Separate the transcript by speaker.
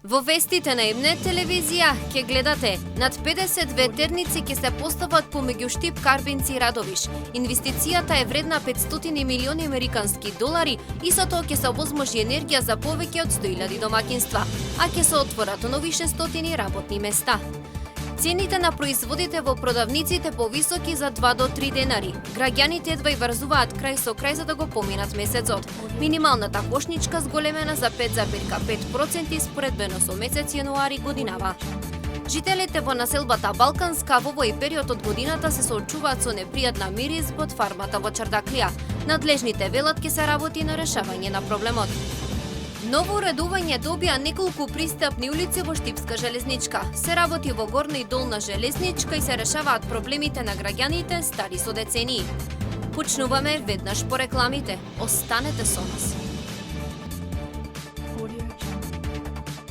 Speaker 1: Во вестите на Ебнет телевизија ќе гледате над 50 ветерници ќе се постават помеѓу Штип, Карбинци и Радовиш. Инвестицијата е вредна 500 милиони американски долари и со тоа ќе се овозможи енергија за повеќе од 100.000 домаќинства, а ќе се отворат нови 600 работни места. Цените на производите во продавниците повисоки за 2 до 3 денари. Граѓаните едва и врзуваат крај со крај за да го поминат месецот. Минималната кошничка зголемена за 5,5% споредбено со месец јануари годинава. Жителите во населбата Балканска во овој период од годината се соочуваат со непријатна мирис од фармата во Чардаклија. Надлежните велат ќе се работи на решавање на проблемот. Ново уредување добија неколку пристапни улици во Штипска железничка. Се работи во горна и долна железничка и се решаваат проблемите на граѓаните стари со децении. Почнуваме веднаш по рекламите. Останете со нас.